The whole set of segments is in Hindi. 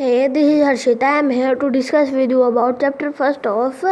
Hey, this is Harshita. I am here to discuss with you about chapter first of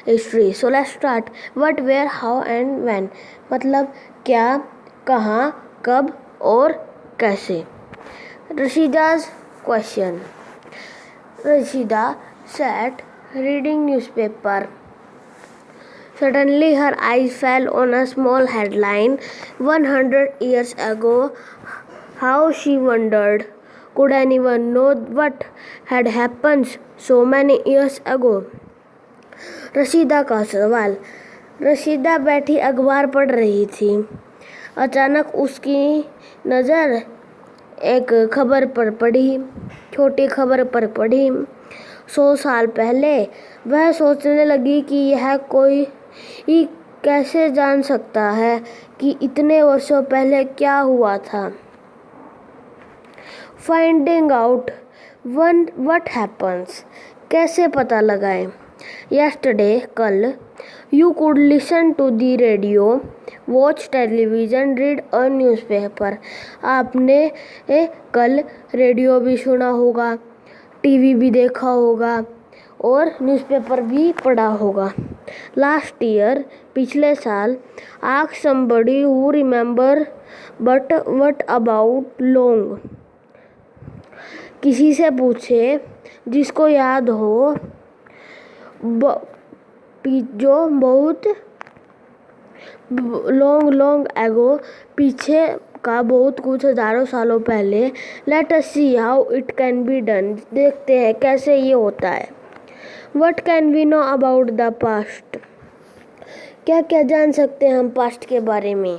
history. So let's start. What, where, how and when. मतलब क्या, कहाँ, कब और कैसे. Rashida's question. Rashida sat reading newspaper. Suddenly her eyes fell on a small headline. 100 years ago. How she wondered. Could anyone know what had happened so many years ago? Rashida का सवाल. रशीदा बैठी अखबार पढ़ रही थी. अचानक उसकी नज़र एक खबर पर पड़ी, छोटी खबर पर पड़ी. 100 साल पहले. वह सोचने लगी कि यह कोई कैसे जान सकता है कि इतने वर्षों पहले क्या हुआ था. Finding out what happens. कैसे पता लगाएं. Yesterday, कल. You could listen to the radio, watch television, read a newspaper. आपने कल रेडियो भी सुना होगा, टीवी भी देखा होगा और न्यूज़पेपर भी पढ़ा होगा. Last year, पिछले साल. Ask somebody who remember. But what about long? किसी से पूछे जिसको याद हो, जो बहुत लॉन्ग एगो, पीछे का बहुत कुछ हजारों सालों पहले. Let us see how it can be done. देखते हैं कैसे ये होता है. What can we know about the past. क्या क्या जान सकते हैं हम पास्ट के बारे में.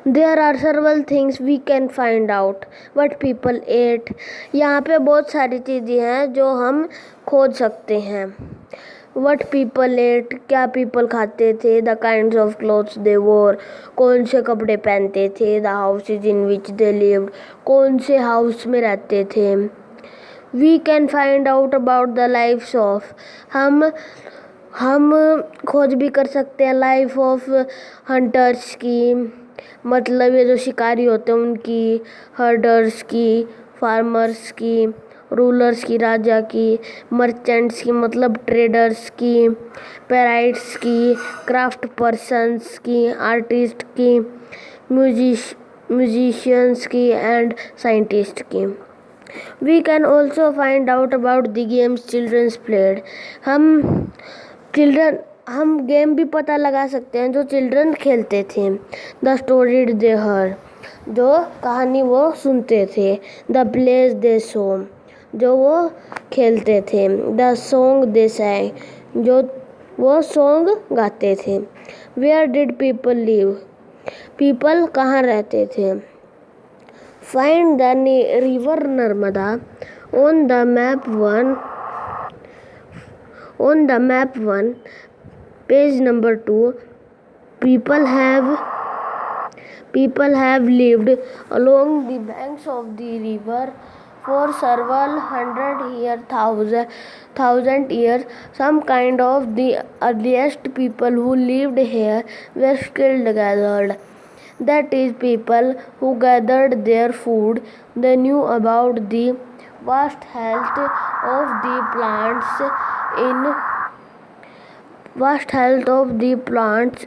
There are several things we can find out. What people ate. यहाँ पे बहुत सारी चीज़ें हैं जो हम खोज सकते हैं. What people ate. क्या people खाते थे. The kinds of clothes they wore. कौन से कपड़े पहनते थे. The houses in which they lived. कौन से हाउस में रहते थे. We can find out about the lives of. हम खोज भी कर सकते हैं लाइफ ऑफ हंटर्स की, मतलब ये जो शिकारी होते हैं उनकी, हर्डर्स की, फार्मर्स की, रूलर्स की, राजा की, मर्चेंट्स की मतलब ट्रेडर्स की, पेराइट्स की, क्राफ्ट पर्सन्स की, आर्टिस्ट की, म्यूजिशियंस की एंड साइंटिस्ट की. We can also find out about the games childrens played. हम गेम भी पता लगा सकते हैं जो चिल्ड्रन खेलते थे. The story they heard. जो कहानी वो सुनते थे. The place they saw. जो वो खेलते थे. The song they sang. जो वो सॉन्ग गाते थे. Where did people live. People कहाँ रहते थे. Find the river Narmada on the map 1. Page number 2. People have lived along the banks of the river for several thousand years. Some kind of the earliest people who lived here were skilled gathered. That is, people who gathered their food. They knew about the vast health of the plants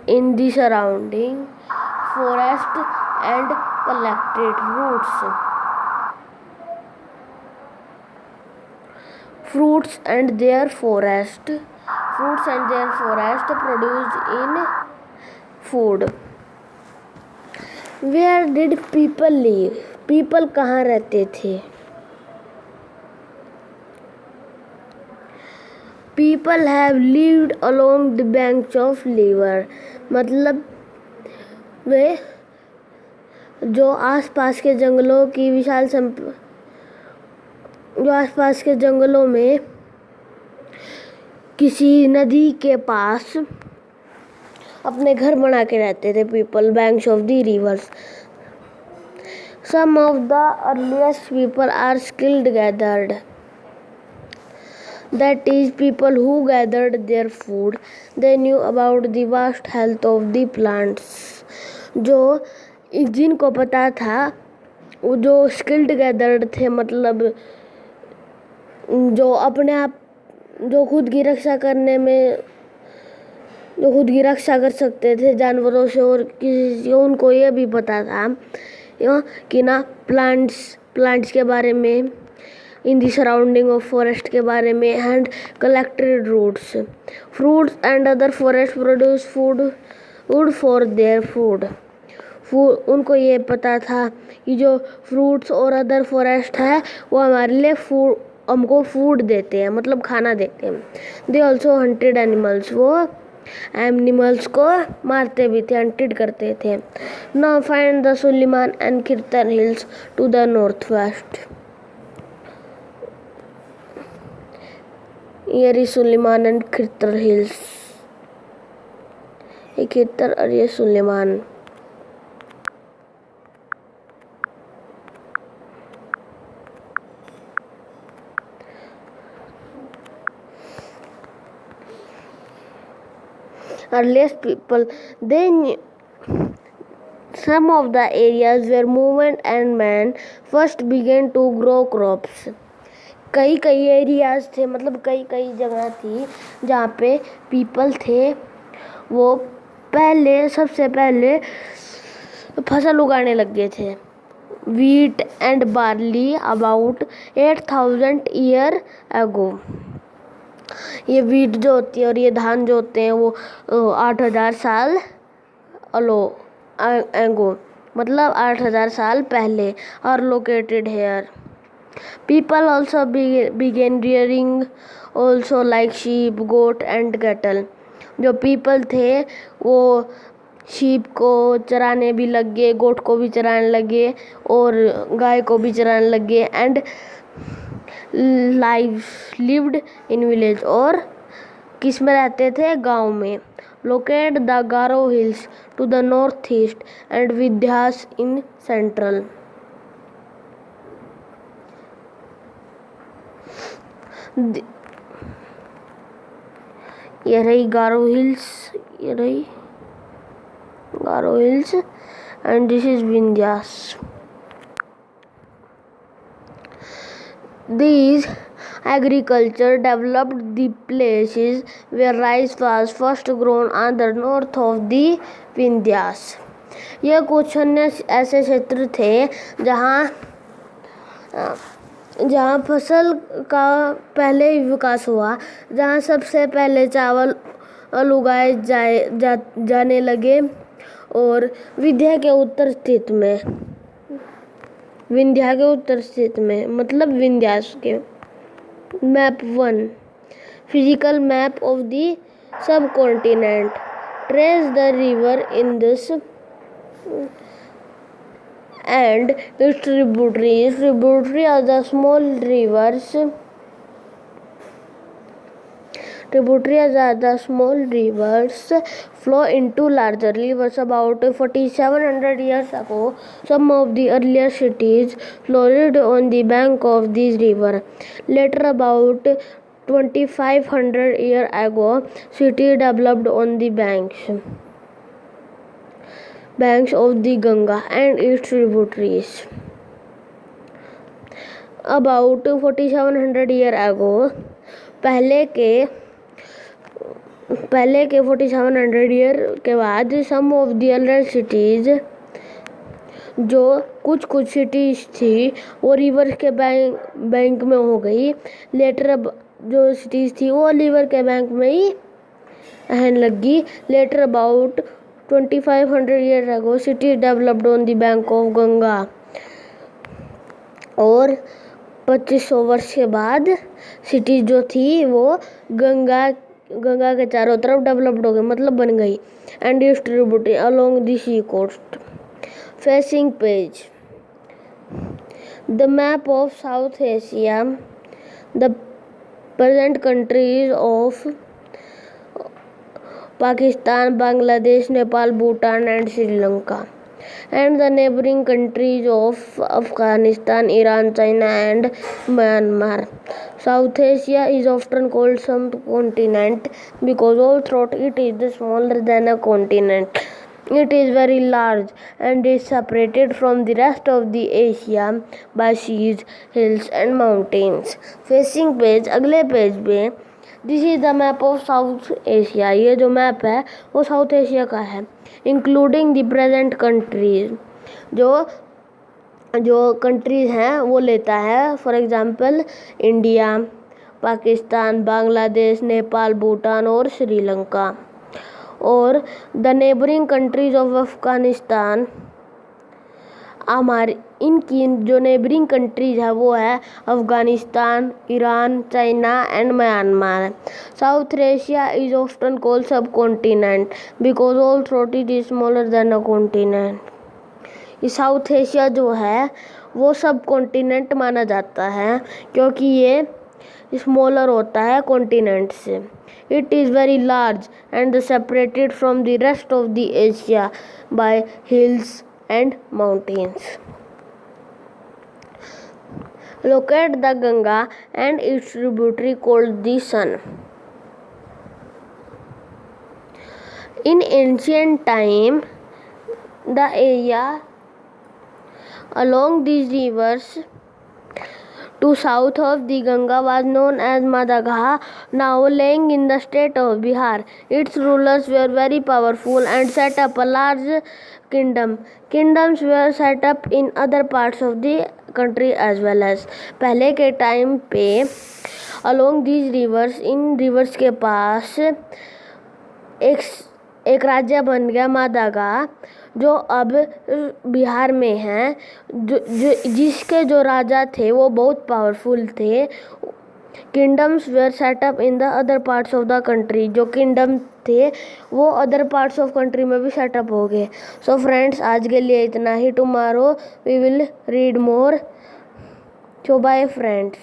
in the surrounding forest and collected fruits and their forest produced in food. Where did people live. People कहाँ रहते थे. People have lived along the banks of river. मतलब वे जो आसपास के जंगलों में किसी नदी के पास अपने घर बना के रहते थे. People banks of the rivers. Some of the earliest people are skilled gathered. That is, people who gathered their food. They knew about the vast health of the plants. जो जिनको पता था, वो जो skilled gathered थे मतलब जो अपने आप जो खुद की रक्षा करने में जो खुद की रक्षा कर सकते थे जानवरों से और किसी से, उनको ये भी पता था कि ना प्लांट्स के बारे में, in the surrounding of forest के बारे में, and collected roots fruits and other forest produce food for their food. उनको ये पता था कि जो फ्रूट्स और अदर फॉरेस्ट है वो हमारे लिए हमको फूड देते हैं, मतलब खाना देते हैं। दे ऑल्सो हंटेड एनिमल्स, वो एनिमल्स को मारते भी थे, हंटेड करते थे। Now find the Sulaiman and Kirthar hills to the north west. Here is Suleiman and Khirtar hills. ये खिरतर और ये Suleman. Earliest people, they knew some of the areas where movement and man first began to grow crops. कई एरियाज थे, मतलब कई जगह थी जहाँ पे पीपल थे, वो सबसे पहले फसल उगाने लग गए थे। Wheat and barley about 8000 year ago. ये वीट जो होती है और ये धान जो होते हैं वो 8000 साल अगो, मतलब 8000 साल पहले, और located here. People also began rearing also like sheep, goat and cattle. जो people थे वो sheep को चराने भी लग गए, गोट को भी चराने लगे और गाय को भी चराने लगे। and lived in village, और किस में रहते थे? गांव में। Locate the Garo hills to the northeast and Vindhyas in central. ये रही गारो hills, and this is Vindhyas. These agriculture developed the places where rice was first grown on the north of the Vindhyas. ये कुछ अन्य ऐसे क्षेत्र थे जहाँ फसल का पहले विकास हुआ, जहाँ सबसे पहले चावल उगाए जाने लगे, और विंध्या के उत्तर स्थित में, मतलब विंध्यास के। Map 1, physical map of the sub continent. Trace the river in this and its tributaries. Tributaries are the small rivers flow into larger rivers. About 4700 years ago, some of the earlier cities flourished on the bank of these rivers. Later, about 2500 years ago, cities developed on the banks of the Ganga and its tributaries. About 4700 years ago, पहले के 4700 ईयर के बाद, सम ऑफ द अदर सिटीज, जो कुछ सिटीज थी वो रिवर के बैंक में हो गई। लेटर जो सिटीज थी वो रिवर के बैंक में ही रहने लगी। Later about 2500 years ago, cities developed on the bank of Ganga, और 2500 वर्ष के बाद सिटीज जो थी वो गंगा के चारों तरफ डेवलप्ड हो गई, मतलब बन गई। And distributed along the sea coast. Facing page, the map of South Asia, the present countries of Pakistan, Bangladesh, Nepal, Bhutan and Sri Lanka, and the neighboring countries of Afghanistan, Iran, China and Myanmar. South Asia is often called subcontinent because all throughout it is smaller than a continent. It is very large and is separated from the rest of the Asia by seas, hills and mountains. Facing page, अगले पेज पे this is the map of South Asia. ये जो मैप है वो साउथ एशिया का है, इंक्लूडिंग द प्रेजेंट कंट्रीज. जो कंट्रीज हैं वो लेता है. For example India, Pakistan, Bangladesh, Nepal, Bhutan और श्रीलंका. और the neighbouring countries of Afghanistan, हमारी इनकी जो नेबरिंग कंट्रीज है वो है Afghanistan, Iran, China and Myanmar. South Asia is often called सब continent because all throat it is smaller than a continent. ये साउथ एशिया जो है वो सब कॉन्टिनेंट माना जाता है क्योंकि ये स्मॉलर होता है कॉन्टिनेंट से. It is very large and separated from the rest of the Asia by hills and mountains. Look at the Ganga and its tributary called the Sun. In ancient time, the area along these rivers to south of the Ganga was known as Madagha, now lying in the state of Bihar. Its rulers were very powerful and set up a large kingdom. Kingdoms were set up in other parts of the country as well as. पहले के टाइम पे along these rivers, in reverse के पास एक राज्य बन गया मादागा, जो अब बिहार में है. जिसके जो राजा थे वो बहुत पावरफुल थे. Kingdoms were set up in the other parts of the country. जो किंगडम थे वो अदर पार्ट्स ऑफ कंट्री में भी सेटअप हो गए. सो फ्रेंड्स, आज के लिए इतना ही. Tomorrow we will read more. So bye friends.